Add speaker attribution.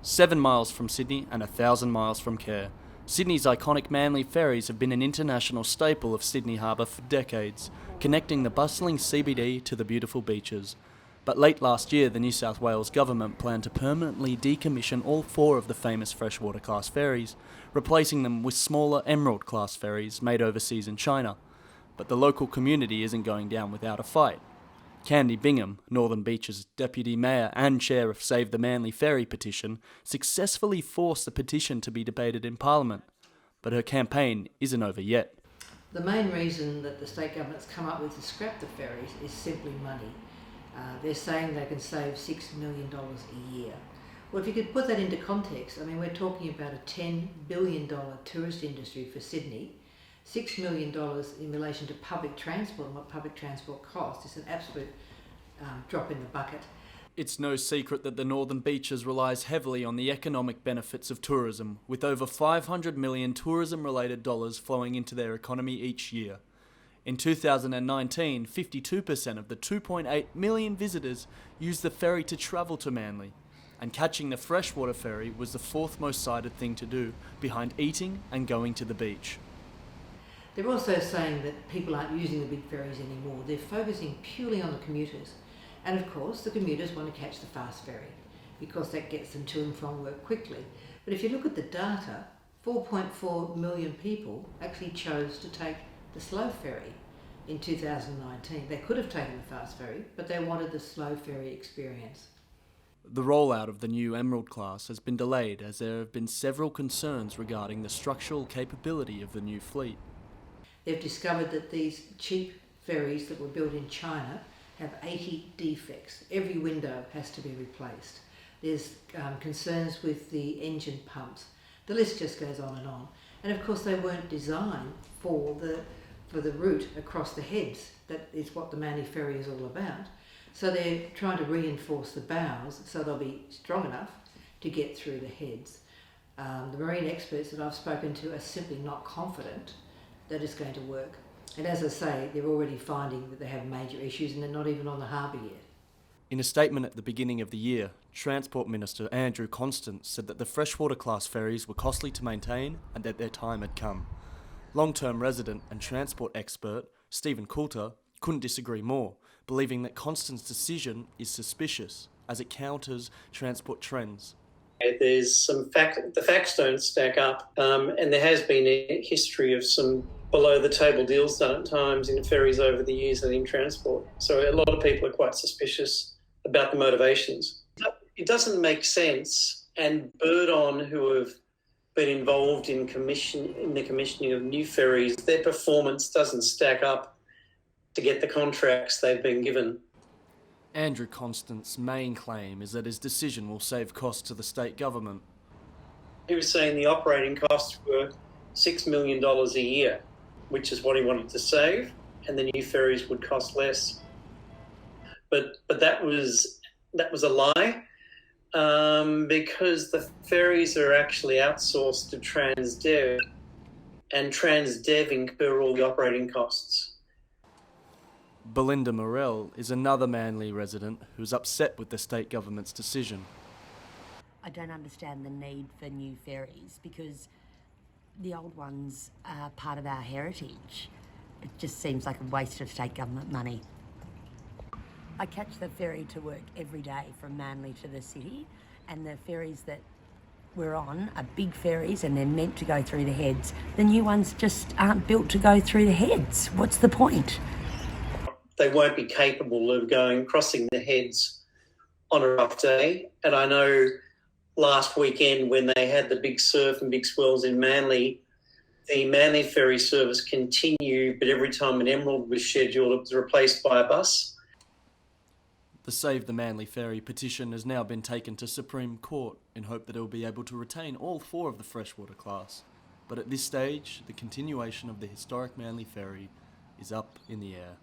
Speaker 1: 7 miles from Sydney and 1,000 miles from Care, Sydney's iconic Manly ferries have been an international staple of Sydney Harbour for decades, connecting the bustling CBD to the beautiful beaches. But late last year, the New South Wales government planned to permanently decommission all 4 of the famous freshwater class ferries, replacing them with smaller Emerald class ferries made overseas in China. But the local community isn't going down without a fight. Candy Bingham, Northern Beach's Deputy Mayor and Chair of Save the Manly Ferry petition, successfully forced the petition to be debated in Parliament. But her campaign isn't over yet.
Speaker 2: The main reason that the state government's come up with to scrap the ferries is simply money. They're saying they can save $6 million a year. Well, if you could put that into context, I mean, we're talking about a $10 billion tourist industry for Sydney. $6 million in relation to public transport and what public transport costs is an absolute drop in the bucket.
Speaker 1: It's no secret that the Northern Beaches relies heavily on the economic benefits of tourism, with over 500 million tourism-related dollars flowing into their economy each year. In 2019, 52% of the 2.8 million visitors used the ferry to travel to Manly, and catching the freshwater ferry was the 4th most cited thing to do, behind eating and going to the beach.
Speaker 2: They're also saying that people aren't using the big ferries anymore. They're focusing purely on the commuters. And of course, the commuters want to catch the fast ferry because that gets them to and from work quickly. But if you look at the data, 4.4 million people actually chose to take the slow ferry in 2019. They could have taken the fast ferry, but they wanted the slow ferry experience.
Speaker 1: The rollout of the new Emerald class has been delayed as there have been several concerns regarding the structural capability of the new fleet.
Speaker 2: They've discovered that these cheap ferries that were built in China have 80 defects. Every window has to be replaced. There's concerns with the engine pumps. The list just goes on. And of course they weren't designed for the route across the heads. That is what the Manly ferry is all about. So they're trying to reinforce the bows so they'll be strong enough to get through the heads. The marine experts that I've spoken to are simply not confident that it's going to work. And as I say, they're already finding that they have major issues and they're not even on the harbour yet.
Speaker 1: In a statement at the beginning of the year, Transport Minister Andrew Constance said that the freshwater class ferries were costly to maintain and that their time had come. Long-term resident and transport expert Stephen Coulter couldn't disagree more, believing that Constance's decision is suspicious as it counters transport trends.
Speaker 3: There's the facts don't stack up, and there has been a history of some below-the-table deals done at times in ferries over the years and in transport. So a lot of people are quite suspicious about the motivations. It doesn't make sense, and Birdon, who have been involved in the commissioning of new ferries, their performance doesn't stack up to get the contracts they've been given.
Speaker 1: Andrew Constance's main claim is that his decision will save costs to the state government.
Speaker 3: He was saying the operating costs were $6 million a year, which is what he wanted to save, and the new ferries would cost less. But that was a lie, because the ferries are actually outsourced to Transdev, and Transdev incur all the operating costs.
Speaker 1: Belinda Morell is another Manly resident who's upset with the state government's decision.
Speaker 4: I don't understand the need for new ferries because the old ones are part of our heritage. It just seems like a waste of state government money. I catch the ferry to work every day from Manly to the city, and the ferries that we're on are big ferries and they're meant to go through the heads. The new ones just aren't built to go through the heads. What's the point?
Speaker 3: They won't be capable of crossing the heads on a rough day. And I know last weekend when they had the big surf and big swells in Manly, the Manly ferry service continued, but every time an Emerald was scheduled, it was replaced by a bus.
Speaker 1: The Save the Manly Ferry petition has now been taken to Supreme Court in hope that it will be able to retain all 4 of the freshwater class. But at this stage, the continuation of the historic Manly Ferry is up in the air.